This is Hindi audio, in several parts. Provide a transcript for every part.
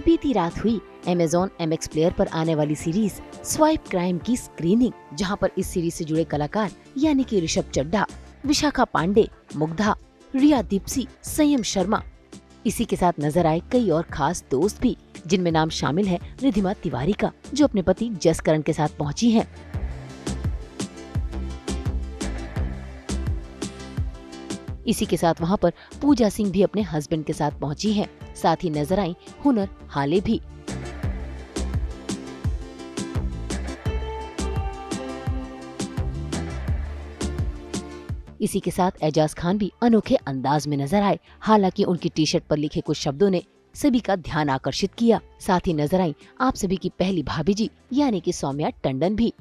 बीती रात हुई Amazon MX प्लेयर पर आने वाली सीरीज स्वाइप क्राइम की स्क्रीनिंग, जहां पर इस सीरीज से जुड़े कलाकार यानी कि ऋषभ चड्ढा, विशाखा पांडे, मुग्धा, रिया दीप्सी, संयम शर्मा, इसी के साथ नजर आए कई और खास दोस्त भी, जिनमें नाम शामिल है रिधिमा तिवारी का, जो अपने पति जस करण के साथ पहुंची हैं। इसी के साथ वहां पर पूजा सिंह भी अपने हस्बैंड के साथ पहुंची हैं। साथ ही नजर आई हुनर हाले भी। इसी के साथ एजाज खान भी अनोखे अंदाज में नजर आए। हालांकि उनकी टी शर्ट पर लिखे कुछ शब्दों ने सभी का ध्यान आकर्षित किया। साथ ही नजर आई आप सभी की पहली भाभी जी यानी कि सौम्या टंडन भी।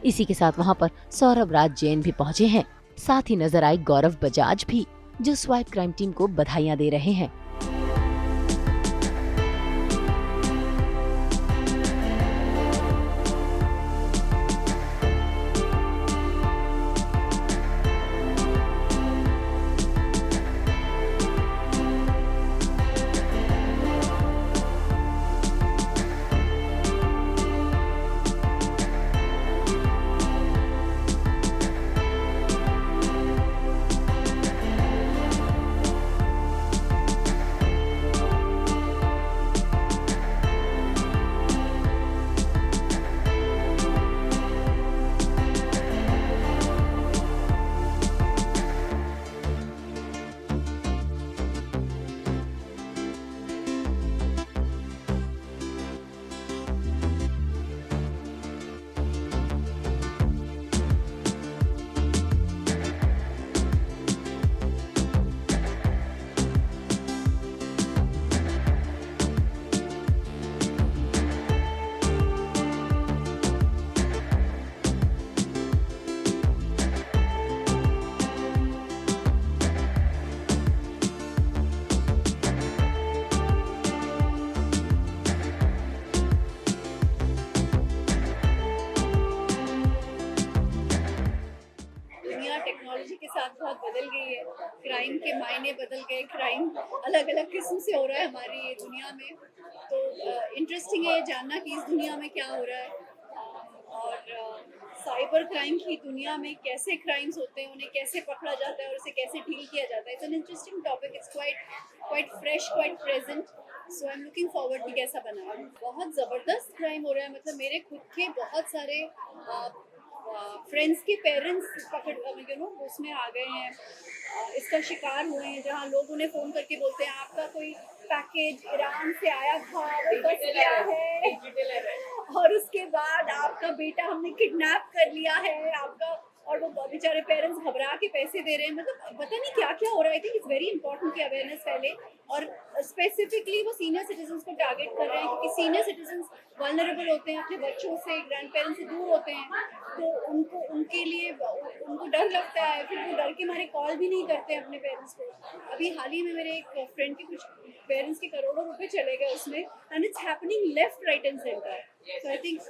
इसी के साथ वहां पर सौरभ राज जैन भी पहुंचे हैं। साथ ही नजर आए गौरव बजाज भी, जो स्वाइप क्राइम टीम को बधाइयां दे रहे हैं। टेक्नोलॉजी के साथ बहुत बदल गई है। क्राइम के मायने बदल गए, क्राइम अलग अलग किस्म से हो रहा है हमारी ये दुनिया में। तो इंटरेस्टिंग है ये जानना कि इस दुनिया में क्या हो रहा है, और साइबर क्राइम की दुनिया में कैसे क्राइम्स होते हैं, उन्हें कैसे पकड़ा जाता है और उसे कैसे डील किया जाता है। It's an interesting topic, it's quite fresh, quite present. So I am looking forward कि कैसा बना है। बहुत ज़बरदस्त क्राइम हो रहा है। मतलब मेरे खुद के बहुत सारे फ्रेंड्स के पेरेंट्स पकड़ उसमें आ गए हैं, इसका शिकार हुए हैं, जहाँ लोग उन्हें फ़ोन करके बोलते हैं आपका कोई पैकेज ईरान से आया था, वो फंस गया है, और उसके बाद आपका बेटा हमने किडनैप कर लिया है आपका, और वो बेचारे पेरेंट्स घबरा के पैसे दे रहे हैं। मतलब पता नहीं क्या क्या हो रहा है। I think it's very important कि अवेयरनेस फैले, और स्पेसिफिकली वो सीनियर सिटीजन्स को टारगेट कर रहे हैं, क्योंकि सीनियर सिटीजन्स वल्नरेबल होते हैं, अपने बच्चों से, ग्रैंड पेरेंट्स से दूर होते हैं, तो उनको उनके लिए उनको डर लगता है, फिर वो डर के मारे कॉल भी नहीं करते हैं अपने पेरेंट्स को। अभी हाल ही में मेरे एक फ्रेंड के कुछ पेरेंट्स के करोड़ों रुपए चले गए उसमें, and it's happening left, right and centre. So I think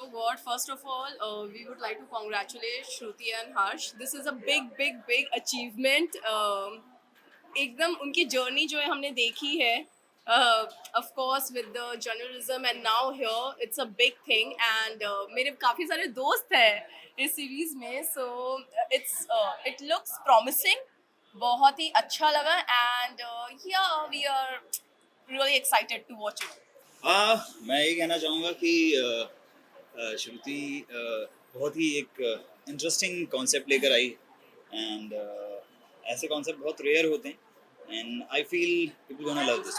Oh God, first of all, we would like to congratulate Shruti and Harsh. This is a big achievement. एकदम उनकी जर्नी जो है हमने देखी है, of course with the journalism, and now here it's a big thing, and मेरे काफ़ी सारे दोस्त हैं इस सीरीज में, so it looks promising, बहुत ही अच्छा लगा, and yeah, we are really excited to watch it. मैं ये कहना चाहूँगा कि श्रुति बहुत ही एक इंटरेस्टिंग कॉन्सेप्ट लेकर आई, एंड ऐसे कॉन्सेप्ट बहुत रेयर होते हैं, and I feel people gonna love this.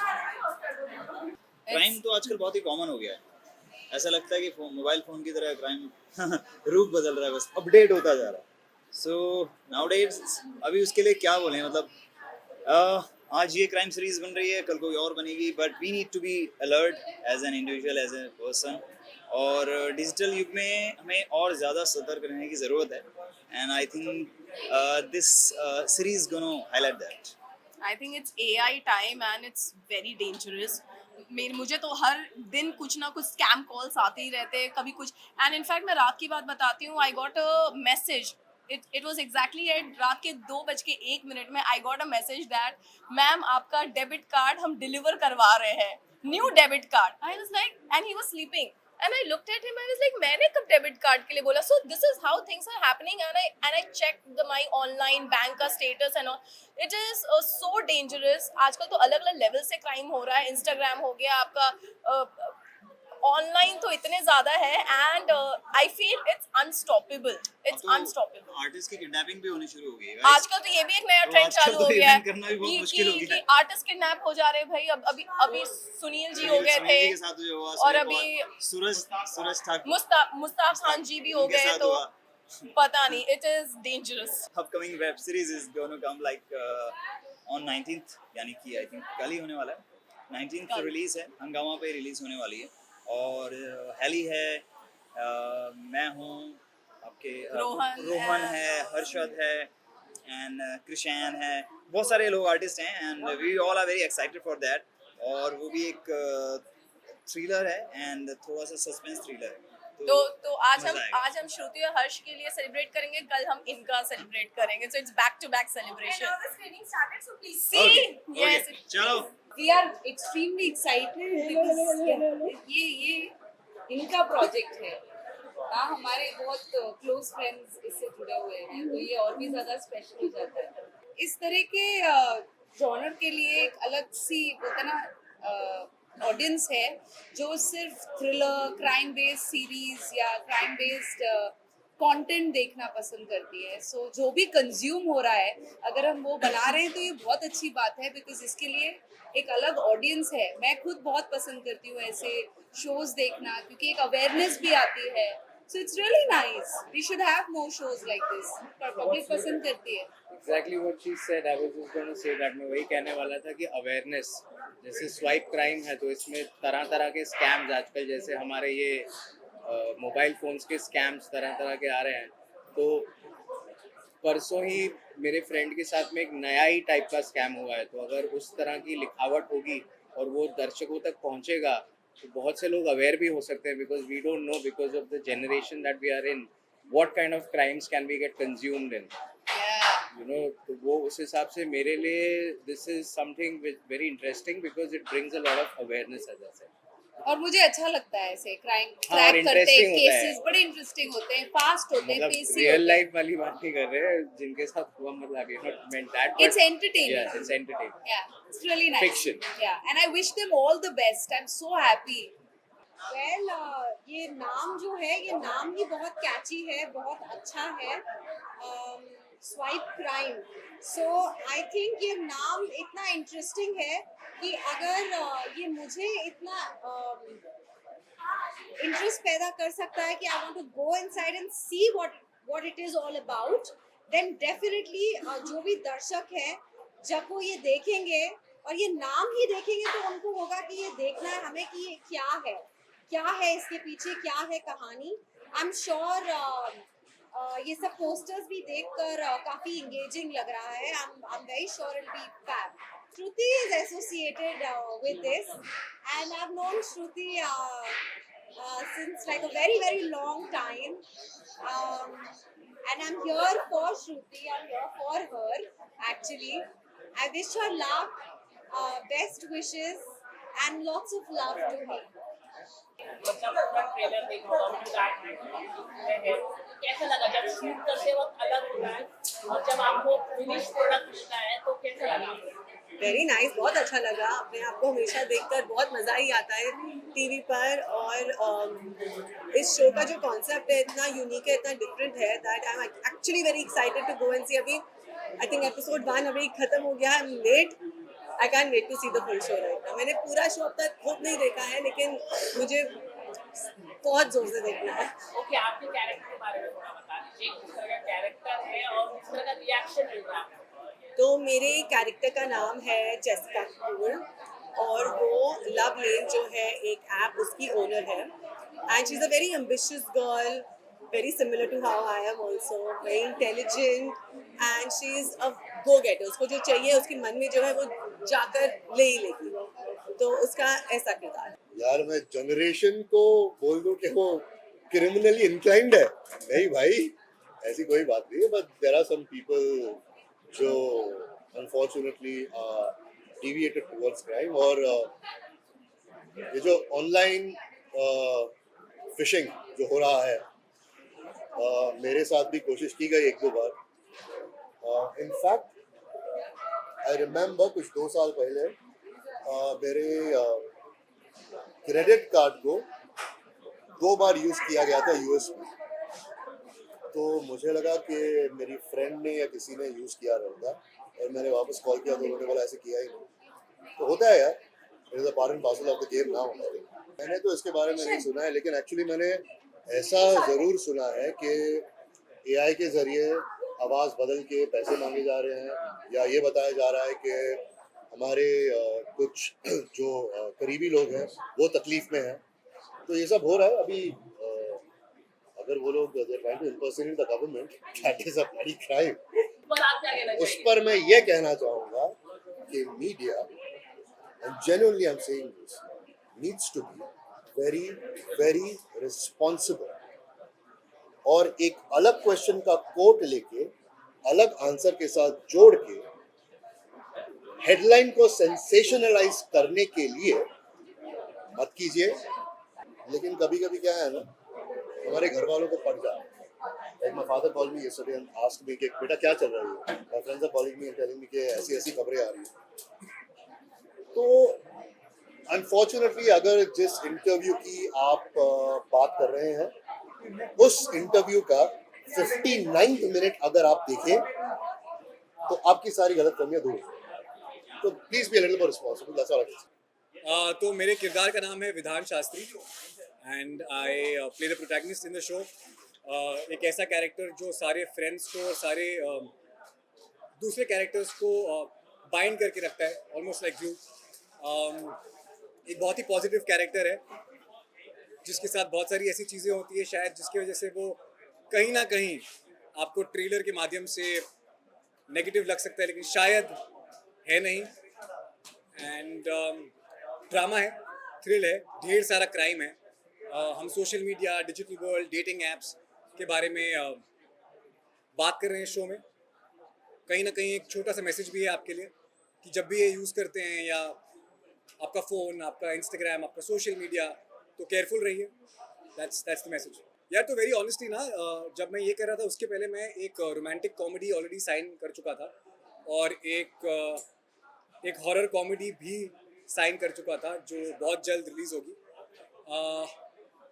Crime तो आजकल बहुत ही कॉमन हो गया है। ऐसा लगता है कि मोबाइल फ़ोन की तरह क्राइम रूप बदल रहा है, बस अपडेट होता जा रहा है। सो नाउडेज अभी उसके लिए क्या बोलें, मतलब आज ये क्राइम सीरीज बन रही है, कल कोई और बनेगी, but we need to be alert as an individual, as a person, और डिजिटल युग में हमें और ज़्यादा सतर्क रहने की ज़रूरत है, and I think this series gonna highlight that. I think it's AI time and it's very dangerous. मुझे तो हर दिन कुछ ना कुछ स्कैम कॉल्स आते ही रहते हैं, कभी कुछ। एंड इनफैक्ट मैं रात की बात बताती हूँ, आई got a message, it was exactly at रात के 2:01 में आई got a message that ma'am आपका डेबिट कार्ड हम डिलीवर करवा रहे हैं, new debit card. I was like, and he was sleeping and I looked at him, I was like मैंने कब डेबिट कार्ड के लिए बोला? So this is how things are happening, and I checked my online bank का status and all. It is so dangerous. आजकल तो अलग अलग लेवल से क्राइम हो रहा है, इंस्टाग्राम हो गया आपका, ऑनलाइन तो इतने ज्यादा है, and I feel it's unstoppable, it's unstoppable. Artist की किडनैपिंग भी होनी शुरू हो गई है आजकल तो ये भी एक नया तो ट्रेंड आजकल चालू तो हो गया है event करना भी बहुत मुश्किल हो गया कि है। आर्टिस्ट किडनैप हो जा रहे हैं भाई। अब अभी अभी सुनील जी हो गए सुनील जी के थे, साथ जो हुआ, और सुनील अभी सूरज ठाकुर मुस्ताफ खान जी भी हो उनके गए, साथ तो हुआ। पता नहीं, it is dangerous. Upcoming web series is gonna come like on 19th, यानी कि आई थिंक कल ही होने वाला है, 19th को कल। रिलीज है, हंगामा पे रिलीज होने वाली है। और हैली है, मैं हूँ, आपके रोहन है, हर्षद है, एंड कृषैन है, बहुत सारे लोग आर्टिस्ट हैं, and we all are very excited for that. और वो भी एक थ्रिलर है, एंड थोड़ा सा सस्पेंस थ्रिलर है, तो आज मजा आएगा। हम श्रुति और हर्ष के लिए सेलिब्रेट करेंगे, कल हम इनका सेलिब्रेट करेंगे, so it's back to back celebration. Okay, okay, चलो We are extremely excited because ये इनका प्रोजेक्ट है। हाँ, हमारे बहुत क्लोज फ्रेंड्स इससे जुड़े हुए हैं, तो ये और भी ज्यादा स्पेशल हो जाता है। इस तरह के जॉनर के लिए एक अलग सी होता ना ऑडियंस है, जो सिर्फ थ्रिलर, क्राइम बेस्ड सीरीज या क्राइम बेस्ड कंटेंट देखना पसंद करती है। सो जो भी कंज्यूम हो रहा है, अगर हम वो बना रहे हैं तो ये बहुत अच्छी बात है, बिकॉज इसके लिए एक अलग ऑडियंस है। मैं खुद बहुत पसंद करती हूँ ऐसे शोज देखना, क्योंकि एक अवेयरनेस भी आती है। So it's really nice, we should have more shows like this, पर पब्लिक पसंद करती है। Exactly what she said. I was just going to say that मैं वही कहने वाला था कि अवेयरनेस, जैसे स्वाइप क्राइम है तो इसमें तरह तरह के स्कैम्स आजकल, जैसे हमारे ये मोबाइल फोन्स के स्कैम्स तरह तरह के आ रहे हैं। तो परसों ही मेरे फ्रेंड के साथ में एक नया ही टाइप का स्कैम हुआ है, तो अगर उस तरह की लिखावट होगी और वो दर्शकों तक पहुंचेगा तो बहुत से लोग अवेयर भी हो सकते हैं, because we don't know, because of the generation that we are in, what kind of crimes can we get consumed in, you know. तो वो उस हिसाब से मेरे लिए this is something very interesting, because it brings a lot of awareness, as I said. और मुझे अच्छा लगता है ऐसे क्राइम हाँ, और क्रैक करते interesting होता है। केसेस बड़े इंटरेस्टिंग होते हैं, फास्ट होते हैं, मतलब पेसी रियल होते हैं। लाइफ वाली बात नहीं कर रहे हैं जिनके साथ हुआ, मतलब you not meant that, It's entertaining. yeah, it's entertaining. Yeah, it's really nice. Fiction. Yeah, and I wish them all the best. I'm so happy. Well ये नाम जो है, ये नाम ही बहुत कैची है, बहुत अच्छा है, swipe crime. So I think ये नाम इतना इंटरेस्टिंग है कि अगर ये मुझे इतना इंटरेस्ट पैदा कर सकता है कि I want to go inside and see what it is all about, then definitely जो भी दर्शक हैं जब वो ये देखेंगे और ये नाम ही देखेंगे तो उनको होगा कि ये देखना है हमें कि ये क्या है इसके पीछे, क्या है कहानी। आई एम श्योर ये सब पोस्टर्स भी देखकर काफी इंगेजिंग लग रहा है। I am very sure it be fab. Shruti is associated with this, and I've known Shruti since like a very long time, and I'm here for Shruti. I'm here for her. Actually, I wish her luck, best wishes, and lots of love to her. Trailer देखा होगा, मुझे कैसा लगा जब शूट करते वक्त अलग होता है और जब आपको फिनिश प्रोडक्ट मिलता है तो कैसा लगा? वेरी नाइस, बहुत अच्छा लगा। अपने आप को हमेशा देखकर बहुत मज़ा ही आता है टीवी पर, और इस शो का जो कॉन्सेप्ट है इतना यूनिक है, इतना डिफरेंट है, that I am actually very excited to go and see. अभी आई थिंक एपिसोड 1 अभी खत्म हो गया है, late, I can wait to see the full show right now. मैंने पूरा शो अब तक खुद नहीं देखा है, लेकिन मुझे बहुत जोर से देखना है। ओके, आपके कैरेक्टर के बारे में थोड़ा बता दीजिए, किस तरह का कैरेक्टर है और किस तरह का रिएक्शन मिल रहा है? तो मेरे कैरेक्टर का नाम है जेसिका कपूर, और वो लव लेन जो है एक ऐप, उसकी ओनर है, and she is a very ambitious girl, very similar to how I am also, very intelligent, and she is a go-getter. उसको जो चाहिए उसके मन में जो है वो जाकर ले ही लेगी। तो उसका ऐसा किरदार है। यार मैं जनरेशन को बोल दूं कि वो क्रिमिनली इंक्लाइंड है, नहीं भाई ऐसी कोई बात नहीं है, but there are some people जो अनफॉर्चुनेटली डिविएटेड टुवर्ड्स क्राइम, और ये जो ऑनलाइन फिशिंग जो हो रहा है, मेरे साथ भी कोशिश की गई 1-2 बार। इनफैक्ट आई रिमेम्बर कुछ 2 साल पहले मेरे क्रेडिट कार्ड को 2 बार यूज किया गया था यूएस में। तो मुझे लगा कि मेरी फ्रेंड ने या किसी ने यूज किया रहेगा, और मैंने वापस कॉल किया तो उन्होंने बोला ऐसे किया ही नहीं। तो होता है यार, it is a part and parcel of the game now. मैंने तो इसके बारे में नहीं सुना है, लेकिन एक्चुअली मैंने ऐसा जरूर सुना है कि एआई के जरिए आवाज बदल के पैसे मांगे जा रहे हैं, या ये बताया जा रहा है कि हमारे कुछ जो करीबी लोग हैं वो तकलीफ में हैं। तो ये सब हो रहा है अभी। अगर वो लोग trying to impersonate the government, that is a bloody crime. पर आप क्या कहना उस चाहेंगे? पर मैं ये कहना चाहूँगा कि media, and genuinely I am saying this, needs to be very very responsible, और एक अलग क्वेश्चन का कोट लेके अलग आंसर के साथ जोड़ के हेडलाइन को सेंसेशनलाइज करने के लिए मत कीजिए। लेकिन कभी कभी क्या है ना, हमारे घर वालों को पड़ जाए। Like my father called me yesterday and asked me कि बेटा क्या चल रहा है। My friends are calling me and telling me कि ऐसी ऐसी खबरें आ रही हैं। तो अनफॉर्चुनेटली अगर जिस इंटरव्यू की आप बात कर रहे हैं, उस इंटरव्यू का 59th मिनट अगर आप देखें तो आपकी सारी गलत फहमियां दूर हो। तो please be a little more responsible, that's all I can say. तो मेरे किरदार का नाम है विधान Shastri, and I play the protagonist in the show. एक ऐसा कैरेक्टर जो सारे फ्रेंड्स को और सारे दूसरे कैरेक्टर्स को बाइंड करके रखता है, ऑलमोस्ट लाइक ग्लू। एक बहुत ही पॉजिटिव कैरेक्टर है जिसके साथ बहुत सारी ऐसी चीज़ें होती है शायद जिसकी वजह से वो कहीं ना कहीं आपको ट्रेलर के माध्यम से नेगेटिव लग सकता है, लेकिन शायद है नहीं। एंड ड्रामा है, थ्रिल है, ढेर सारा क्राइम है। हम social media, digital world, dating apps के बारे में बात कर रहे हैं शो में। कहीं ना कहीं एक छोटा सा मैसेज भी है आपके लिए कि जब भी ये यूज़ करते हैं, या आपका फ़ोन, आपका इंस्टाग्राम, आपका सोशल मीडिया, तो केयरफुल रहिए। दैट्स द मैसेज यार। तो वेरी ऑनेस्टली ना, जब मैं ये कर रहा था उसके पहले मैं एक रोमांटिक कॉमेडी ऑलरेडी साइन कर चुका था, और एक हॉरर कॉमेडी भी साइन कर चुका था जो बहुत जल्द रिलीज़ होगी।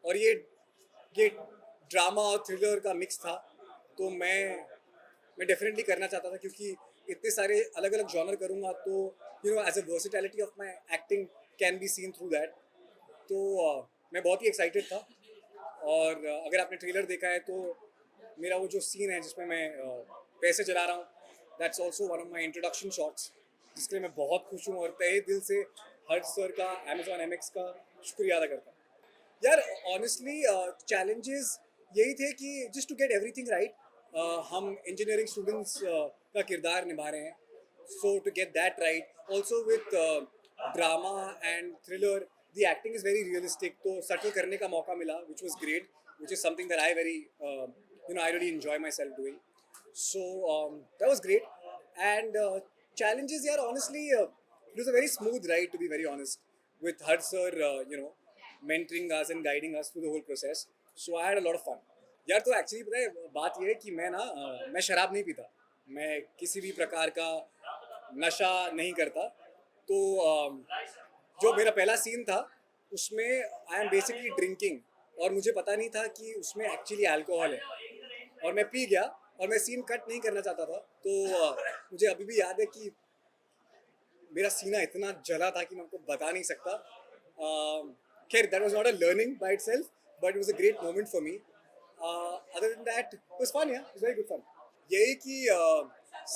और ये ड्रामा और थ्रिलर का मिक्स था, तो मैं डेफिनेटली करना चाहता था, क्योंकि इतने सारे अलग अलग जॉनर करूँगा तो you know as a versatility of my acting can be seen through that. तो मैं बहुत ही एक्साइटेड था। और अगर आपने ट्रेलर देखा है तो मेरा वो जो सीन है जिसमें मैं पैसे चला रहा हूँ, that's also one of my introduction shots, जिसके लिए मैं बहुत खुश हूँ और तहे दिल से हर्ष सर का, Amazon MX का शुक्रिया अदा करता हूँ। यार ऑनेस्टली चैलेंजेस यही थे कि just to get everything right, हम इंजीनियरिंग स्टूडेंट्स का किरदार निभा रहे हैं, so to get that right, also with drama and thriller, the acting is very realistic, तो सटल करने का मौका मिला, which was great, which is something that I very I really enjoy myself doing, so that was great. And challenges, yeah, honestly, it was a very smooth ride, to be very honest, with Harsh sir, mentoring us and guiding us through the whole process. So I had a lot of fun. यार तो एक्चुअली पता है बात ये है कि मैं शराब नहीं पीता, मैं किसी भी प्रकार का नशा नहीं करता। तो जो मेरा पहला सीन था उसमें आई एम बेसिकली ड्रिंकिंग, और मुझे पता नहीं था कि उसमें एक्चुअली अल्कोहल है, और मैं पी गया और मैं सीन कट नहीं करना चाहता था। तो मुझे अभी भी याद है कि मेरा सीना इतना जला था कि मैं आपको बता नहीं सकता। खैर that was not a learning by itself, but it was a great moment for me. Other than that it was fun, it was very good fun. यही कि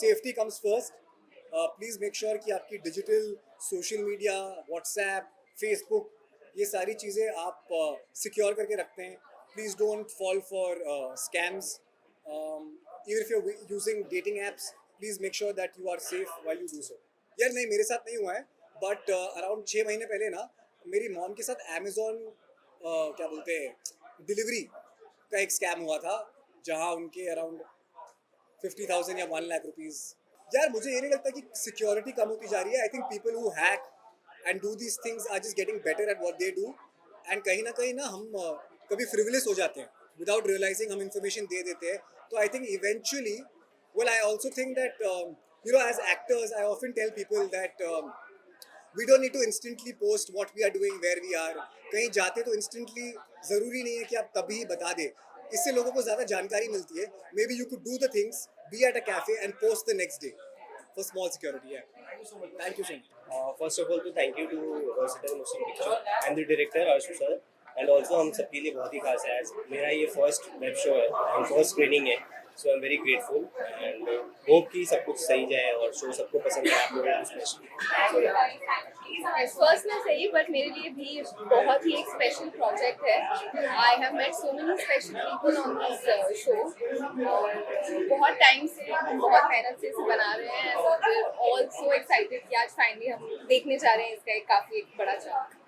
safety comes first. Please make sure कि आपकी digital social media, WhatsApp, Facebook, ये सारी चीज़ें आप सिक्योर करके रखते हैं। Please don't fall for scams. Even if you're using dating apps, please make sure that you are safe while you do so. यार नहीं, मेरे साथ नहीं हुआ है, बट अराउंड 6 महीने पहले ना मेरी मॉम के साथ अमेजोन क्या बोलते हैं डिलीवरी का एक स्कैम हुआ था, जहाँ उनके अराउंड 50,000 या 1 लाख रुपीस। यार मुझे ये नहीं लगता कि सिक्योरिटी कम होती जा रही है। I think people who hack and do these things are just getting better at what they do, and कहीं ना हम कभी फ्रिवलेस हो जाते हैं विदाउट रियलाइजिंग, हम इंफॉर्मेशन दे देते हैं। तो I think eventually, well, I also think that as actors I often tell people that we don't need to instantly post what we are doing, where we are. कहीं जाते तो instantly ज़रूरी नहीं है कि आप तभी बता दें, इससे लोगों को ज़्यादा जानकारी मिलती है। Maybe you could do the things, be at a cafe and post the next day for small security. Yeah. Thank you so much. Thank you so much. First of all तो thank you to Versatile Motion Picture and the director Ashu sir, and also हम सबके लिए बहुत ही खास है। आज मेरा ये first web show है and first screening है, so I'm very grateful and hope कि सब कुछ सही जाए और शो सबको पसंद आए, आप लोगों को स्पेशली। फर्स्ट ना सही, बट मेरे लिए भी बहुत ही एक स्पेशल प्रोजेक्ट है। I have met so many special people on this show, और बहुत टाइम से, बहुत मेहनत से इसे बना रहे हैं, और we are all so excited कि आज फाइनली हम देखने जा रहे हैं इसका एक काफ़ी एक बड़ा चंक।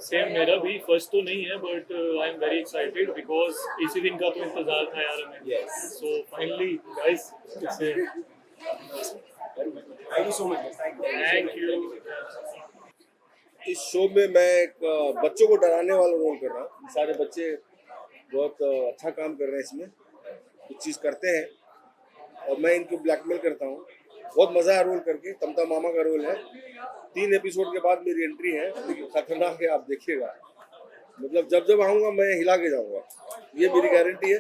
सेम मेरा भी फर्स्ट तो नहीं है, but I am very excited because इसी दिन का तो इंतजार था यार हमें। So finally guys, thank you so much. Thank you. इस शो में मैं एक बच्चों को डराने वाला रोल कर रहा हूँ। सारे बच्चे बहुत अच्छा काम कर रहे हैं इसमें, कुछ चीज़ करते हैं और मैं इनको ब्लैकमेल करता हूँ। बहुत मज़ा है रोल करके। तमता मामा का रोल है। 3 एपिसोड के बाद मेरी एंट्री है, लेकिन खतरनाक है, आप देखिएगा। मतलब जब जब आऊँगा मैं हिला के जाऊँगा, ये मेरी गारंटी है।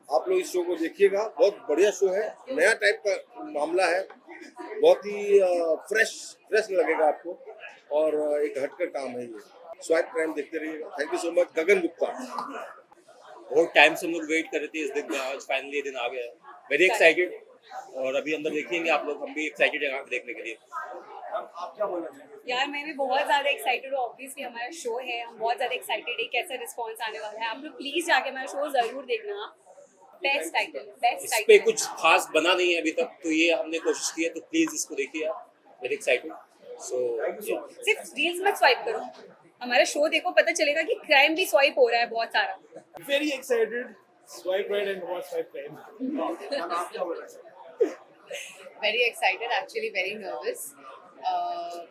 आप लोग इस शो को देखिएगा, बहुत बढ़िया शो है, नया टाइप का मामला है, बहुत ही फ्रेश लगेगा आपको, और एक हटकर काम है ये। स्वाइप क्राइम देखते रहिएगा। Thank you so much. Gagan Gupta. बहुत टाइम से हम लोग वेट कर रहे थे इस दिन का, आज फाइनली ये दिन आ गया है। वेरी एक्साइटेड, और अभी अंदर देखेंगे आप लोग, हम भी एक्साइटेड हैं देखने के लिए। आप क्या बोलना चाहेंगे? यार मैं भी बहुत ज़्यादा एक्साइटेड हूँ। ऑब्वियसली हमारा शो है, हम बहुत ज़्यादा एक्साइटेड है कैसा रिस्पॉन्स आने वाला है। आप लोग प्लीज़ जाके हमारा शो ज़रूर देखना। Best title. इस पे कुछ खास बना नहीं है अभी तक, तो ये हमने कोशिश की है, तो प्लीज इसको देखिए आप। Very excited. सो सिर्फ रील्स मत स्वाइप करो, हमारा शो देखो, पता चलेगा कि क्राइम भी स्वाइप हो रहा है बहुत सारा। Very excited. Swipe right and watch swipe right. आप क्या बोलना चाहेंगे? Very excited, actually very nervous,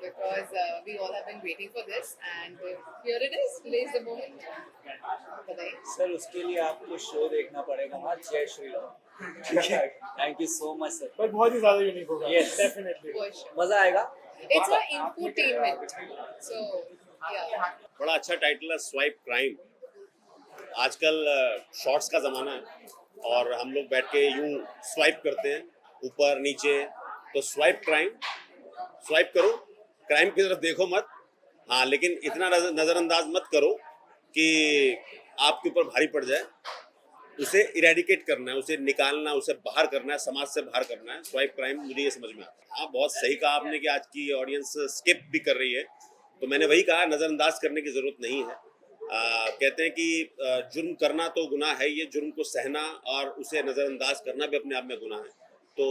because we all have been waiting for this, and here it is. Today is the moment. बताइए। सर उसके लिए आपको शो देखना पड़ेगा ना। जय Shri Ram. Thank you so much sir. पर बहुत ही ज़्यादा यूनिक होगा। Yes. डेफिनेटली। For sure. मजा आएगा। It's an infotainment, so yeah. बड़ा अच्छा टाइटल है, स्वाइप क्राइम। आजकल शॉर्ट्स का ज़माना है और हम लोग बैठ के यूं स्वाइप करते हैं ऊपर नीचे, तो स्वाइप क्राइम। स्वाइप करो, क्राइम की तरफ देखो मत। हाँ, लेकिन इतना नज़रअंदाज मत करो कि आपके ऊपर भारी पड़ जाए। उसे इरेडिकेट करना है, उसे निकालना, उसे बाहर करना है, समाज से बाहर करना है। स्वाइप क्राइम मुझे ये समझ में आता है। हाँ, बहुत सही कहा आपने कि आज की ऑडियंस स्किप भी कर रही है, तो मैंने वही कहा, नज़रअंदाज करने की ज़रूरत नहीं है। कहते हैं कि जुर्म करना तो गुनाह है, ये जुर्म को सहना और उसे नज़रअंदाज करना भी अपने आप में गुनाह है। तो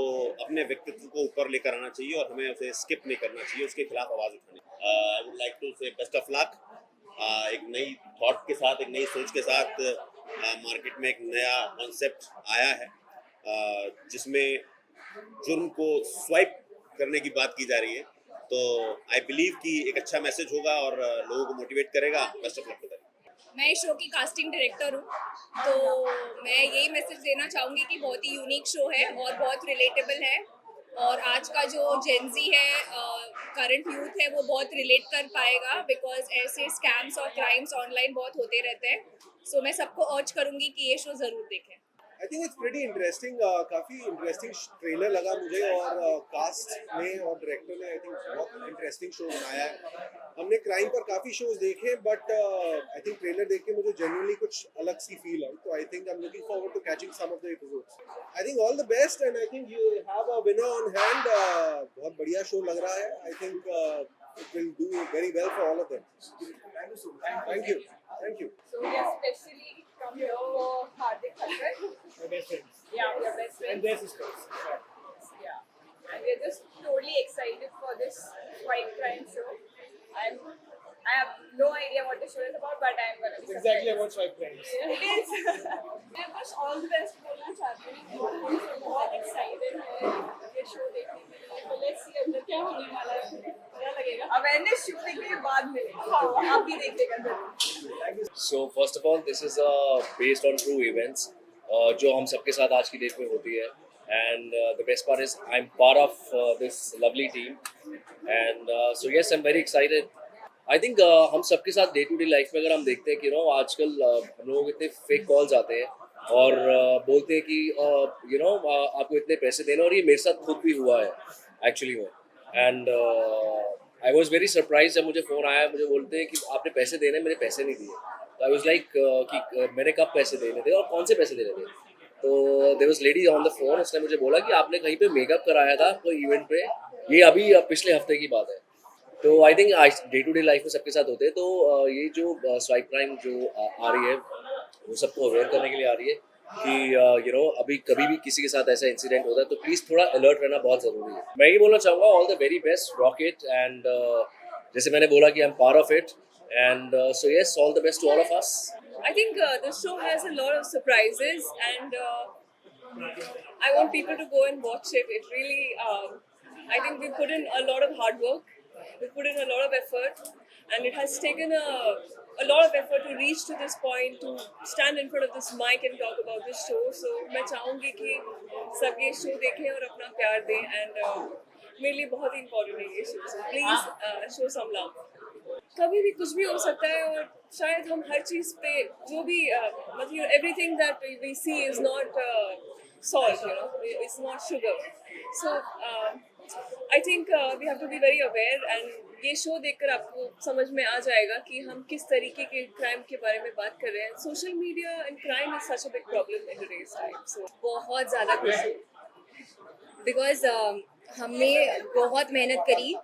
अपने व्यक्तित्व को ऊपर लेकर आना चाहिए और हमें उसे स्किप नहीं करना चाहिए, उसके खिलाफ आवाज़ उठानी। आई वुड लाइक टू से बेस्ट ऑफ लक। एक नई थॉट के साथ, एक नई सोच के साथ मार्केट में एक नया कॉन्सेप्ट आया है, जिसमें जुर्म को स्वाइप करने की बात की जा रही है। तो आई बिलीव कि एक अच्छा मैसेज होगा और लोगों को मोटिवेट करेगा। Best of luck to that. मैं इस शो की कास्टिंग डायरेक्टर हूँ, तो मैं यही मैसेज देना चाहूँगी कि बहुत ही यूनिक शो है और बहुत रिलेटेबल है, और आज का जो जेनजी है, करंट यूथ है, वो बहुत रिलेट कर पाएगा, बिकॉज ऐसे स्कैम्स और क्राइम्स ऑनलाइन बहुत होते रहते हैं। सो मैं सबको अर्ज करूँगी कि ये शो ज़रूर देखें। I think it's pretty interesting. काफ़ी इंटरेस्टिंग ट्रेलर लगा मुझे, और कास्ट ने और डायरेक्टर ने आई थिंक बहुत इंटरेस्टिंग शो बनाया है। हमने क्राइम पर काफ़ी शोज देखे, बट आई थिंक ट्रेलर देख के मुझे जेन्युइनली कुछ अलग सी फील आई। तो I think I am looking forward to catching some of the episodes. I think all the best, and I think you have a winner on hand. बहुत बढ़िया शो लग रहा है। I think it will do very well for all of them. Thank you so much. Thank you. Thank you. So we are especially from here for Hardik Khattar. My best friends. Yeah, we are best friends. And their sisters. Yeah, and we are just totally excited for this White Crime show. about Swipe Crimes. मैं बस ऑल द बेस्ट बोलना चाहती हूँ और हम सब बहुत एक्साइटेड हैं ये शो देखने के लिए। तो लेट्स सी अंदर क्या होने वाला है, पता लगेगा। अवेयरनेस शूटिंग के बाद मिलेगा, आप भी देखिएगा जरूर। So first of all, this is based on true events, जो हम सबके साथ आज की डेट में होती है. And the best part is I'm part of this lovely team, and so yes, I'm very excited. I think हम सबके साथ डे टू डे लाइफ में अगर हम देखते हैं कि आजकल हम लोगों को इतने फेक कॉल्स आते हैं और बोलते हैं कि आपको इतने पैसे देना, और ये मेरे साथ खुद भी हुआ है एक्चुअली में. And I was very surprise जब मुझे फ़ोन आया, मुझे बोलते हैं कि आपने पैसे देने, मैंने पैसे नहीं दिए. तो आई वॉज लाइक कि मैंने कब पैसे देने थे और कौन से पैसे देने थे. तो there was lady on the phone, उसने मुझे बोला कि आपने कहीं पे मेकअप कराया था कोई इवेंट पे, ये अभी पिछले हफ्ते की बात है. तो I think day to day life में सबके साथ होते हैं. तो ये जो स्वाइप क्राइम जो आ रही है वो सबको अवेयर करने के लिए आ रही है कि अभी कभी भी किसी के साथ ऐसा इंसिडेंट होता है तो प्लीज़ थोड़ा अलर्ट रहना बहुत ज़रूरी है. मैं ये बोलना चाहूँगा all the very best, rock it. And जैसे मैंने बोला कि I am part of it, and so yes, all the best to all of us. I think the show has a lot of surprises, and I want people to go and watch it. It really, I think we put in a lot of hard work, we put in a lot of effort, and it has taken a lot of effort to reach to this point, to stand in front of this mic and talk about this show. So मैं चाहूँगी कि सब ये show देखें और अपना प्यार दें, and मेरे लिए बहुत ही important है ये show. So please show some love. कभी भी कुछ भी हो सकता है, और शायद हम हर चीज़ पे जो भी मतलब everything that we see is not salt, it's not sugar. So I think we have to be very aware, and ये शो देखकर आपको समझ में आ जाएगा कि हम किस तरीके के क्राइम के बारे में बात कर रहे हैं. Social media and crime is such a big problem in today's time. So बहुत ज़्यादा खुशी, बिकॉज हमने बहुत मेहनत करी.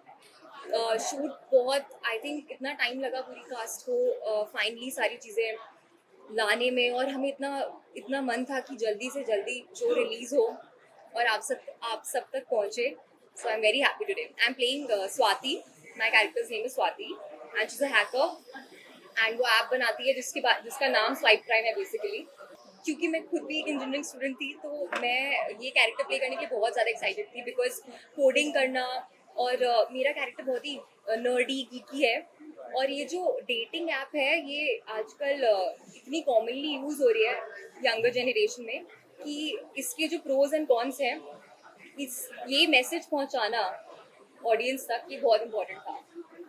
शूट बहुत, आई थिंक इतना टाइम लगा पूरी कास्ट को फाइनली सारी चीज़ें लाने में, और हमें इतना मन था कि जल्दी से जल्दी शो रिलीज़ हो और आप सब तक पहुँचे. So I am very happy today. I am playing Swati. My character's name is Swati and she is a hacker, and वो ऐप बनाती है जिसका नाम स्वाइप क्राइम है बेसिकली. क्योंकि मैं खुद भी एक इंजीनियरिंग स्टूडेंट थी, तो मैं ये कैरेक्टर प्ले करने के लिए बहुत ज़्यादा एक्साइटेड थी, बिकॉज कोडिंग करना, और मेरा कैरेक्टर बहुत ही नर्डी गीकी है. और ये जो डेटिंग ऐप है ये आजकल इतनी कॉमनली यूज़ हो रही है यंगर जनरेशन में कि इसके जो प्रोज एंड कॉन्स हैं, ये मैसेज पहुंचाना ऑडियंस तक ये बहुत इम्पोर्टेंट था.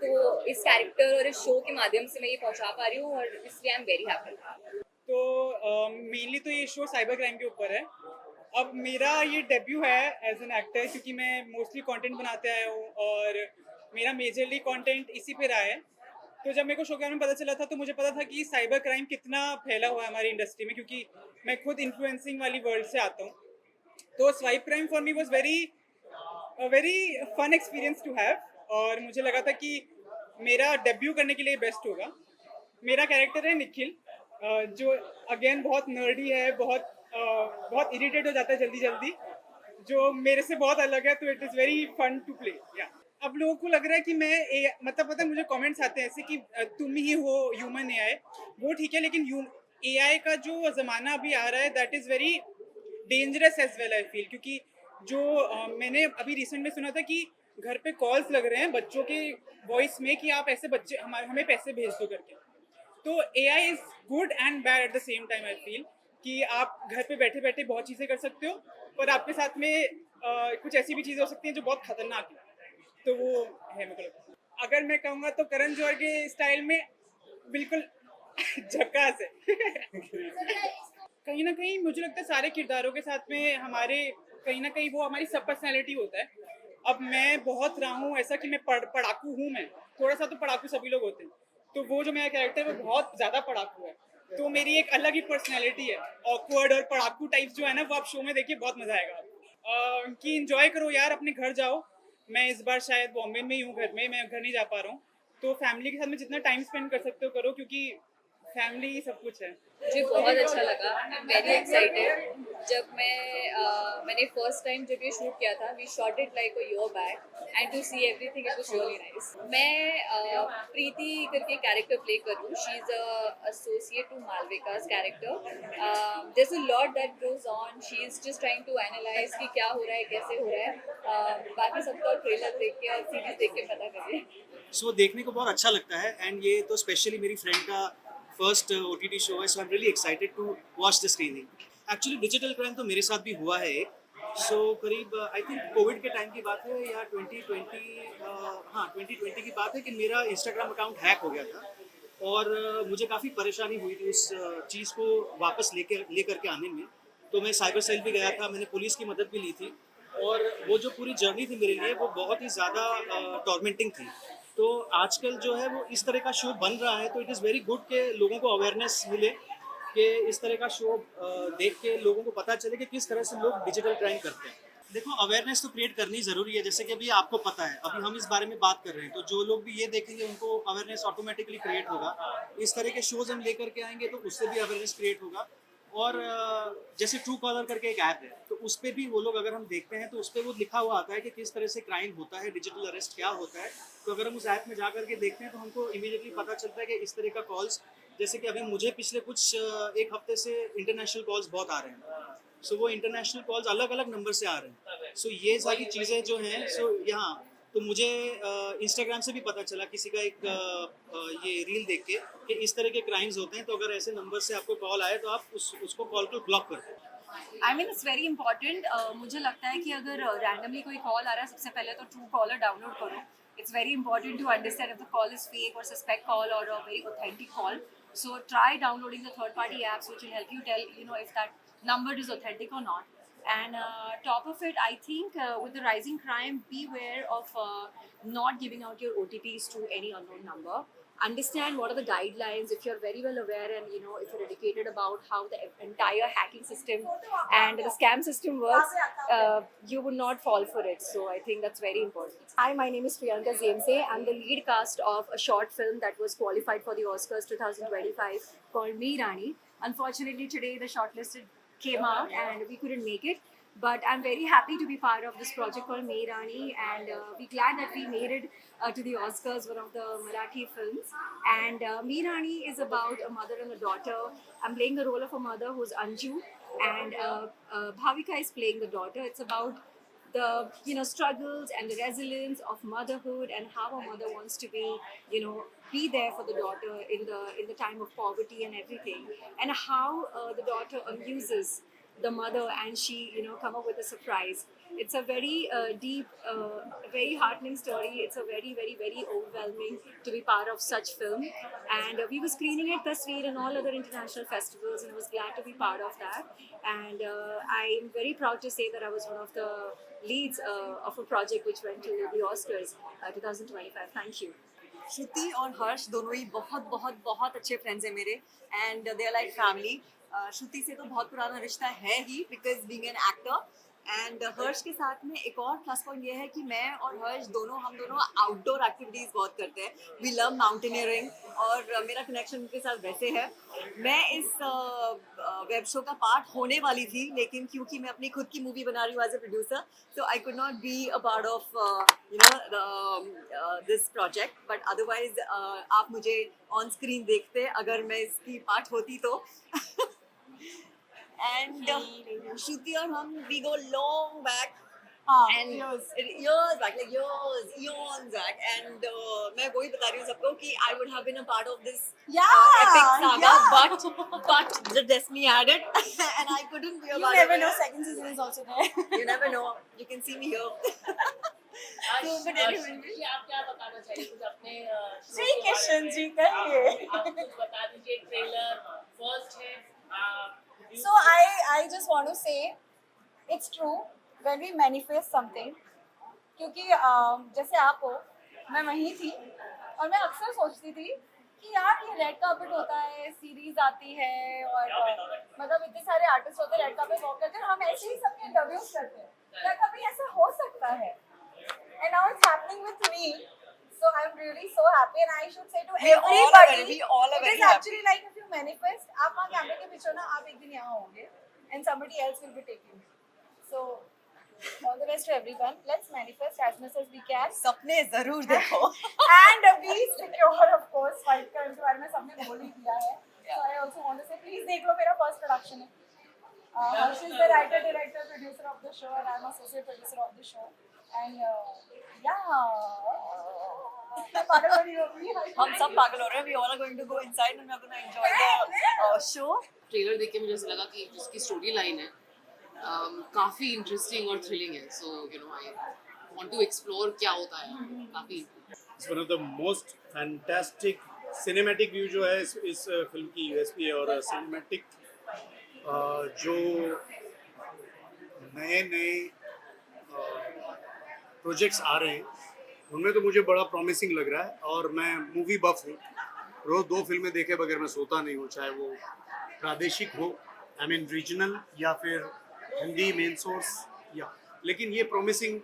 तो इस कैरेक्टर और इस शो के माध्यम से मैं ये पहुंचा पा रही हूँ, और इसलिए आई एम वेरी हैप्पी. तो मेनली तो ये शो साइबर क्राइम के ऊपर है. अब मेरा ये डेब्यू है एज एन एक्टर, क्योंकि मैं मोस्टली कंटेंट बनाते आया हूँ और मेरा मेजरली कंटेंट इसी पे रहा है. तो जब मेरे को शो के बारे में पता चला था तो मुझे पता था कि साइबर क्राइम कितना फैला हुआ है हमारी इंडस्ट्री में, क्योंकि मैं खुद इन्फ्लुएंसिंग वाली वर्ल्ड से आता हूँ. तो swipe crime for me was very fun experience to have, और मुझे लगा था कि मेरा डेब्यू करने के लिए बेस्ट होगा. मेरा कैरेक्टर है निखिल, जो अगेन बहुत नर्डी है, बहुत इरिटेट हो जाता है जल्दी, जो मेरे से बहुत अलग है. तो it is very fun to play. अब लोगों को लग रहा है कि मैं मतलब पता है, मुझे कमेंट्स आते हैं ऐसे कि तुम ही हो ह्यूमन एआई. वो ठीक है, लेकिन एआई का जो ज़माना अभी आ रहा है that is very dangerous as well I feel. क्योंकि जो मैंने अभी रिसेंट में सुना था कि घर पे कॉल्स लग रहे हैं बच्चों के वॉइस में कि आप ऐसे बच्चे हमें पैसे भेज दो करके. तो AI is good and bad at the same time I feel, कि आप घर पे बैठे बैठे बहुत चीज़ें कर सकते हो, पर आपके साथ में कुछ ऐसी भी चीज़ें हो सकती हैं जो बहुत खतरनाक है. तो वो है मेरे को लगता है. अगर मैं कहूँगा तो करण जौहर के स्टाइल में बिल्कुल झक्कास है. कहीं ना कहीं मुझे लगता है सारे किरदारों के साथ में हमारे कहीं ना कहीं वो हमारी सब पर्सनैलिटी होता है. अब मैं बहुत रहा हूँ ऐसा कि मैं पढ़ाकू हूँ. मैं थोड़ा सा तो पढ़ाकू सभी लोग होते हैं, तो वो जो मेरा कैरेक्टर है वो बहुत ज़्यादा पढ़ाकू है. तो मेरी एक अलग ही पर्सनैलिटी है, ऑकवर्ड और पढ़ाकू टाइप्स जो है ना, वो आप शो में देखिए बहुत मज़ा आएगा. कि इंजॉय करो यार, अपने घर जाओ. मैं इस बार शायद बॉम्बे में ही हूँ, मैं घर नहीं जा पा रहा हूँ. तो फैमिली के साथ में जितना टाइम स्पेंड कर सकते हो करो, क्योंकि फैमिली ही सब कुछ है. मुझे बहुत अच्छा लगा, आई एम वेरी एक्साइटेड. जब मैंने फर्स्ट टाइम जब ये शूट किया था, we shot it like a year back and to see everything it was really nice. मैं प्रीति करके कैरेक्टर प्ले कर रही हूँ। She is associate to Malvika's character. There is a lot that goes on. She is just trying to analyse कि क्या हो रहा है, कैसे हो रहा है। बाकी सबका ट्रेलर देख के और सीरीज देख के पता करिए। सो देखने को बहुत अच्छा लगता है एंड ये तो स्पेशली मेरी फ्रेंड का फर्स्ट OTT शो है, so I am really excited to watch the screening. Actually digital crime तो मेरे साथ भी हुआ है एक। सो करीब आई थिंक कोविड के टाइम की बात है या 2020 की बात है कि मेरा इंस्टाग्राम अकाउंट हैक हो गया था और मुझे काफ़ी परेशानी हुई थी उस चीज़ को वापस लेकर के आने में। तो मैं साइबर सेल भी गया था, मैंने पुलिस की मदद भी ली थी और वो जो पूरी जर्नी थी मेरे लिए वो बहुत ही ज़्यादा टॉर्मेंटिंग थी। तो आजकल जो है वो इस तरह का शो बन रहा है, तो इट इज़ वेरी गुड कि लोगों को अवेयरनेस मिले कि इस तरह का शो देख के लोगों को पता चले कि किस तरह से लोग डिजिटल क्राइम करते हैं। देखो अवेयरनेस तो क्रिएट करनी ज़रूरी है, जैसे कि अभी आपको पता है, अभी हम इस बारे में बात कर रहे हैं, तो जो लोग भी ये देखेंगे उनको अवेयरनेस ऑटोमेटिकली क्रिएट होगा। इस तरह के शोज़ हम लेकर के आएंगे तो उससे भी अवेयरनेस क्रिएट होगा। और जैसे ट्रू कॉलर करके एक ऐप है, तो उस पर भी वो लोग अगर हम देखते हैं तो उस पर वो लिखा हुआ आता है कि किस तरह से क्राइम होता है, डिजिटल अरेस्ट क्या होता है। तो अगर हम उस ऐप में जा करके देखते हैं तो हमको इमीडिएटली पता चलता है कि इस तरह का कॉल्स, जैसे कि अभी मुझे पिछले कुछ एक हफ्ते से इंटरनेशनल कॉल्स बहुत आ रहे हैं। सो वो इंटरनेशनल कॉल्स अलग अलग नंबर से आ रहे हैं। सो ये सारी चीज़ें जो हैं, सो यहाँ तो मुझे इंस्टाग्राम से भी पता चला किसी का एक ये रील देख के कि इस तरह के क्राइम्स होते हैं, तो अगर ऐसे नंबर से आपको कॉल आए तो आप उसको कॉल को ब्लॉक कर दो। I mean it's very important. मुझे लगता है कि अगर रैंडमली कोई कॉल आ रहा है, सबसे पहले तो ट्रू कॉलर डाउनलोड करो। It's very important to understand if the call is fake और सस्पेक्ट कॉल और a very authentic call. So try downloading the third party apps which will help you tell if that number is authentic or not. And top of it, I think with the rising crime, beware of not giving out your OTPs to any unknown number. Understand what are the guidelines. If you're very well aware and if you're educated about how the entire hacking system and the scam system works, you would not fall for it. So I think that's very important. Hi, my name is Priyanka Zemse. I'm the lead cast of a short film that was qualified for the Oscars 2025 called Meerani. Unfortunately, today the shortlisted came out and we couldn't make it, but I'm very happy to be part of this project called Meerani, and we're glad that we made it to the Oscars, one of the Marathi films. And Meerani is about a mother and a daughter. I'm playing the role of a mother who's Anju, and Bhavika is playing the daughter. It's about the struggles and the resilience of motherhood and how a mother wants to be there for the daughter in the time of poverty and everything, and how the daughter amuses the mother and she come up with a surprise. It's a very deep, very heartening story. It's a very very very overwhelming to be part of such film, and we were screening at Tasveer and all other international festivals, and I was glad to be part of that. And I'm very proud to say that I was one of the leads of a project which went to the Oscars 2025. Thank you. श्रुति और हर्ष दोनों ही बहुत बहुत बहुत अच्छे फ्रेंड्स हैं मेरे, and they are like family. Shruti से तो बहुत पुराना रिश्ता है ही because being an actor, and Harsh के साथ में एक और प्लस पॉइंट ये है कि मैं और हर्ष हम दोनों आउटडोर एक्टिविटीज़ बहुत करते हैं। वी लव माउंटेनियरिंग और मेरा कनेक्शन उनके साथ वैसे है। मैं इस वेब शो का पार्ट होने वाली थी, लेकिन क्योंकि मैं अपनी खुद की मूवी बना रही हूँ as a producer, so I could not be a part of this project, but otherwise आप मुझे ऑन स्क्रीन देखते अगर मैं इसकी पार्ट होती तो। And Shruti और हम we go long back and years back, like eons back, and मैं वही बता रही हूँ सबको कि I would have been a part of this epic saga, but the destiny had it and I couldn't be a part of it. You never know, second season is also there. You never know, you can see me here. but anyway, आप क्या बताना चाहिए कुछ अपने जी किशन जी कहिए। आप कुछ बता दीजिए, ट्रेलर फर्स्ट है। So I just want to say it's true when we manifest something, क्योंकि जैसे आप हो, मैं वहीं थी और मैं अक्सर सोचती थी कि यार ये रेड कार्पेट होता है, सीरीज आती है और मतलब इतने सारे आर्टिस्ट होते हैं रेड कार्पेट वॉक करते हैं, हम ऐसे ही सबके इंटरव्यूज करते हैं, क्या कभी ऐसा हो सकता है? And now it's happening with me. So I'm really so happy, and I should say to everybody, we all are it very is actually like if you manifest, आप वहाँ कैमरे के पीछे हो ना, आप एक दिन यहाँ होंगे, and somebody else will be taking it. So all the best to everyone. Let's manifest as much as we can. सपने जरूर देखो. And be secure, of course. Fight crime के बारे में सबने बोल ही दिया है. So I also want to say, please देख लो, मेरा first production है. Harsh is the writer, director, producer of the show, and I'm associate producer of the show. And हम सब पागल हो रहे हैं. We all are going to go inside and we are going to enjoy the show. Trailer देख के मुझे ऐसा लगा कि जिसकी स्टोरी लाइन है काफ़ी इंटरेस्टिंग और थ्रिलिंग है. So you know I want to explore क्या होता है. काफ़ी it's one of the most fantastic cinematic view जो है इस फिल्म की यूएसपी है. और सिनेमैटिक जो नए प्रोजेक्ट्स आ रहे हैं उनमें तो मुझे बड़ा प्रॉमिसिंग लग रहा है. और मैं मूवी बफ हूँ. रोज़ 2 फिल्में देखे बगैर मैं सोता नहीं हूँ, चाहे वो प्रादेशिक हो, आई मीन रीजनल, या फिर हिंदी मेन सोर्स. या लेकिन ये प्रॉमिसिंग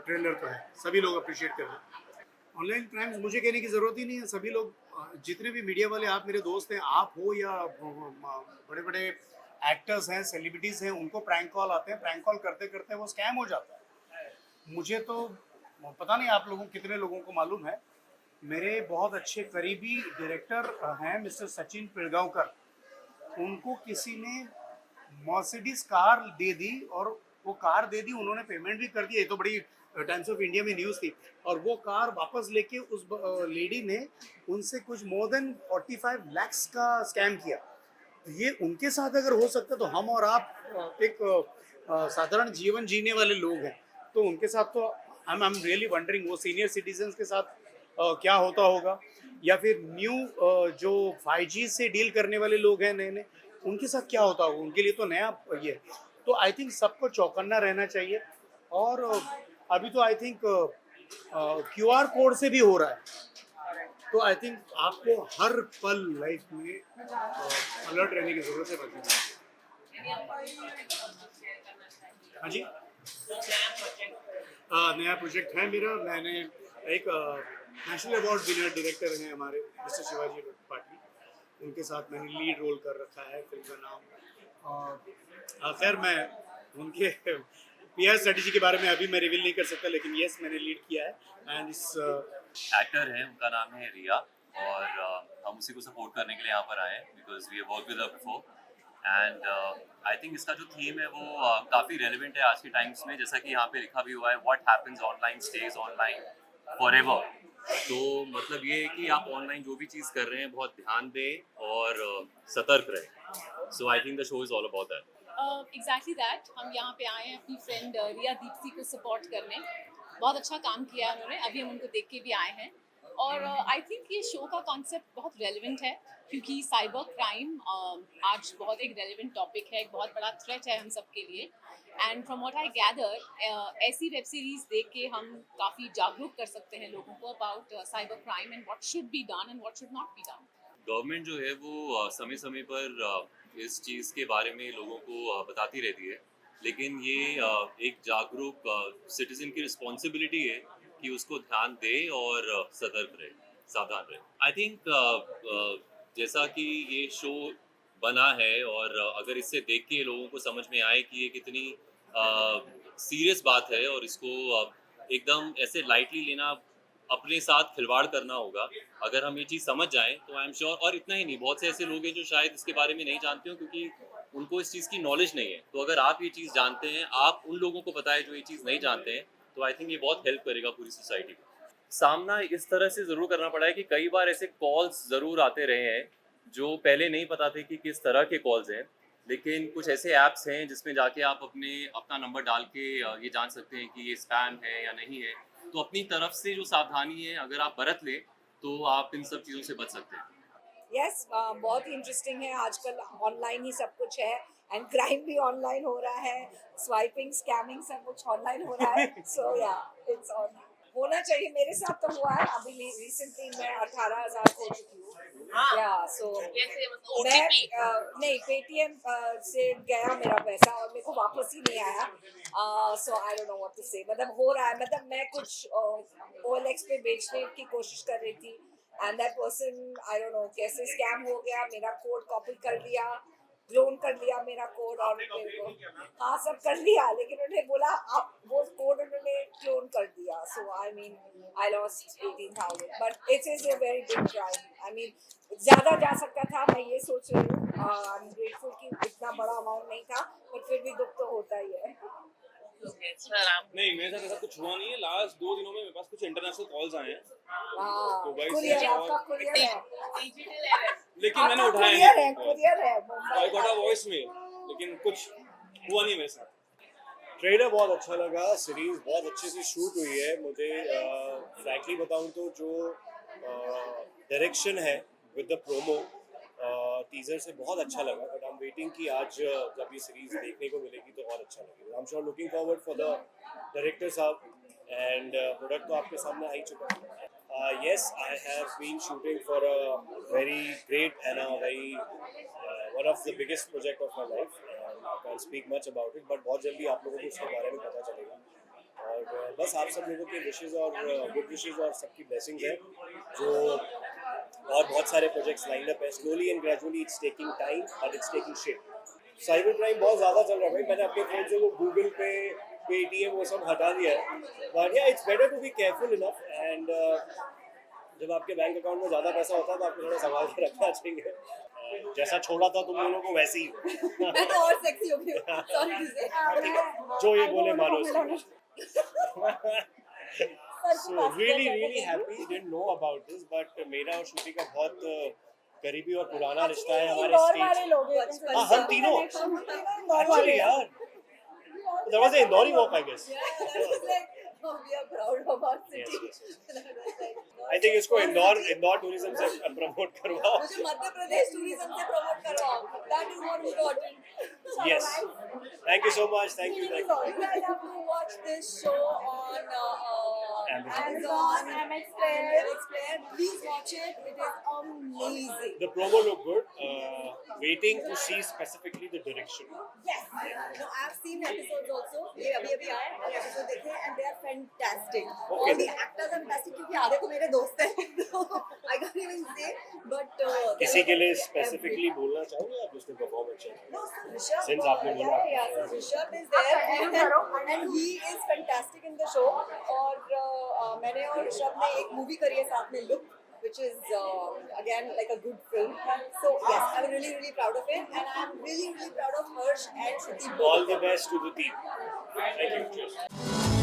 ट्रेलर तो है, सभी लोग अप्रिशिएट कर रहे हैं. ऑनलाइन क्राइम्स मुझे कहने की ज़रूरत ही नहीं है. सभी लोग जितने भी मीडिया वाले, आप मेरे दोस्त हैं, आप हो या बड़े बड़े एक्टर्स हैं, सेलिब्रिटीज़ हैं, उनको प्रैंक कॉल आते हैं. प्रैंक कॉल करते करते वो स्कैम हो जाता है. मुझे तो पता नहीं आप लोगों कितने लोगों को मालूम है, मेरे बहुत अच्छे करीबी डायरेक्टर हैं मिस्टर सचिन पिलगांवकर. उनको किसी ने मर्सिडीज कार दे दी, और वो कार दे दी, उन्होंने पेमेंट भी कर दिया. ये तो बड़ी टाइम्स ऑफ इंडिया में न्यूज़ थी. और वो कार वापस लेके उस लेडी ने उनसे कुछ मोर देन 45 lakhs का स्कैम किया. ये उनके साथ अगर हो सकता तो हम और आप एक साधारण जीवन जीने वाले लोग हैं, तो उनके साथ तो आई एम रियली वंडरिंग वो सीनियर सिटीजन्स के साथ क्या होता होगा. या फिर न्यू जो 5G से डील करने वाले लोग हैं नए, उनके साथ क्या होता होगा. उनके लिए तो नया ये. तो आई थिंक सबको चौकन्ना रहना चाहिए. और अभी तो आई थिंक QR कोड से भी हो रहा है. तो आई थिंक आपको हर पल लाइफ में अलर्ट रहने की ज़रूरत है. हाँ जी, नया प्रोजेक्ट है मेरा. मैंने एक नेशनल अवार्ड विनर डायरेक्टर हैं हमारे मिस्टर शिवाजी पाटिल, उनके साथ मैंने लीड रोल कर रखा है. फिल्म का नाम खैर मैं उनके PR स्ट्रेटजी के बारे में अभी मैं रिवील नहीं कर सकता, लेकिन यस मैंने लीड किया है. एंड इस एक्टर है, उनका नाम है रिया, और हम उसी को सपोर्ट करने के लिए यहाँ पर आए हैं because we have worked with her before. And I think इसका जो थीम है वो काफ़ी रेलिवेंट है आज के टाइम्स में. जैसा कि यहाँ पे लिखा भी हुआ है, what happens online stage online forever. तो मतलब ये है कि आप ऑनलाइन जो भी चीज़ कर रहे हैं बहुत ध्यान दें और सतर्क रहें. So I think the show is all about that. Exactly that. हम यहाँ पे आए हैं अपनी फ्रेंड रिया दीप्सी को सपोर्ट करने. बहुत अच्छा काम किया है उन्होंने, अभी हम उनको देख के भी आए हैं. और आई थिंक ये शो का कॉन्सेप्ट बहुत रेलिवेंट है, क्योंकि साइबर क्राइम आज बहुत एक रेलिवेंट टॉपिक है, एक बहुत बड़ा थ्रेट है हम सब के लिए. And from what I gather ऐसी वेब सीरीज देख के हम काफ़ी जागरूक कर सकते हैं लोगों को about cyber crime and what should be done and what should not be done. Government जो है वो समय समय पर इस चीज़ के बारे में लोगों को बताती रहती है, लेकिन ये एक जागरूक सिटीजन की रिस्पॉन्सिबिलिटी है कि उसको ध्यान दे और सतर्क रहे, सावधान रहे. आई थिंक जैसा कि ये शो बना है, और अगर इससे देख के लोगों को समझ में आए कि ये कितनी सीरियस बात है और इसको एकदम ऐसे लाइटली लेना, अपने साथ खिलवाड़ करना होगा. अगर हम ये चीज़ समझ जाएं तो आई एम श्योर. और इतना ही नहीं, बहुत से ऐसे लोग हैं जो शायद इसके बारे में नहीं जानते हो क्योंकि उनको इस चीज़ की नॉलेज नहीं है. तो अगर आप ये चीज़ जानते हैं, आप उन लोगों को बताएं जो ये चीज़ नहीं जानते हैं, तो आई थिंक ये बहुत हेल्प करेगा पूरी सोसाइटी को. सामना इस तरह से ज़रूर करना पड़ा है कि कई बार ऐसे कॉल्स ज़रूर आते रहे हैं जो पहले नहीं पता थे कि किस तरह के कॉल्स हैं, लेकिन कुछ ऐसे ऐप्स हैं जिसमें जाके आप अपना नंबर डाल के ये जान सकते हैं कि ये स्पैम है या नहीं है. तो अपनी तरफ से जो सावधानी है अगर आप बरत लें तो आप इन सब चीज़ों से बच सकते हैं. यस बहुत ही इंटरेस्टिंग है. आजकल ऑनलाइन ही सब कुछ है, एंड क्राइम भी ऑनलाइन हो रहा है, स्वाइपिंग, स्कैमिंग सब कुछ ऑनलाइन हो रहा है. सो या इट्स ऑन, होना चाहिए. मेरे साथ तो हुआ है. अभी रिसेंटली मैं 18,000 हो चुकी हूँ. या सो मैं नहीं, पेटीएम से गया मेरा पैसा और मेरे को वापस ही नहीं आया. So I don't know what to say. मतलब हो रहा है, मतलब मैं कुछ OLX पे बेचने की कोशिश कर रही थी, and that person I don't no कैसे स्कैम हो गया. मेरा कोड कॉपी कर लिया, क्लोन कर लिया मेरा कोड और मेरे को हाँ सब कर लिया, लेकिन उन्होंने बोला आप वो कोड उन्होंने क्लोन कर दिया. So I mean I lost 18,000, but it is a very big crime. I mean ज़्यादा जा सकता था, मैं ये सोच रही हूँ. I'm grateful कि इतना बड़ा अमाउंट नहीं था, पर फिर भी दुख तो होता ही है. नहीं मेरे साथ ऐसा कुछ हुआ नहीं है. लास्ट 2 दिनों में मेरे पास कुछ इंटरनेशनल कॉल्स आए हैं. तो भाई कुरियर आपका कुरियर है, लेकिन मैंने आपका उठाया कुरियर है I got a voice mail, लेकिन कुछ हुआ नहीं मेरे साथ. ट्रेलर बहुत अच्छा लगा, सीरीज बहुत अच्छे से शूट हुई है. मुझे फ्रैंकली बताऊं तो जो डायरेक्शन है विद द प्रोमो टीजर से बहुत अच्छा लगा. बट आई एम वेटिंग कि आज जब ये सीरीज देखने को मिलेगी तो और अच्छा लगेगा. I am sure looking forward for the director साहब. एंड प्रोडक्ट तो आपके सामने आ ही चुका है. Yes, I have been shooting for a very great and a very one of the biggest project of my life. I can't speak much about it, but बहुत जल्दी आप लोगों को इसके बारे में पता चलेगा. और बस आप सब लोगों के विशेस और गुड विशेस और सबकी ब्लेसिंग्स हैं. जो और बहुत सारे प्रोजेक्ट्स लाइन अप है. Slowly and gradually it's taking time but it's taking shape. Cyber crime बहुत ज़्यादा चल रहा है भाई. मैंने अपने फोन से वो गूगल पे पेटीएम वो सब हटा दिया है. But yeah it's better to be careful enough. And जब आपके बैंक अकाउंट में ज़्यादा पैसा होता है तो आपको थोड़ा संभाल के रखना चाहिए. जैसा छोड़ा था तुम लोगों को वैसे ही मैं तो और सेक्सी हो गई हूँ. Sorry to say. जो ये बोले मानो. So really happy. Didn't know about this, but मेरा और श्रुति का बहुत करीबी और पुराना रिश्ता है हमारे स्टेज. हाँ हम तीनों एक्चुअली यार. There was an Indori walk, I guess. Oh, we are proud of our city. I think इसको इंदौर टूरिज्म से प्रमोट करवाओ. मुझे मध्य प्रदेश टूरिज्म से प्रमोट करवाओ. That is more important. Yes. Thank you so much. Thank you. You guys have to watch this show on Amazon, MX Player. Please watch it. It is amazing. The promo looked good. Waiting to see specifically the direction. Yes. No, I have seen episodes also. ये अभी आए और episode देखे and they are fantastic. All the actors are fantastic क्योंकि आधे तो मेरे दोस्त हैं. I can't even say, but किसी के लिए specifically बोलना चाहोगे आप जिसने परफॉर्म अच्छा किया? No, Rishabh. Since आपने बोला. Yeah, so Rishabh is there and he is fantastic in the show. और मैंने और ऋषभ ने एक मूवी करी है साथ में Look, which is again like a good film. So yes, I'm really proud of it, and I'm really proud of Harsh and Shruti both. All the best to the team. Thank you. Cheers.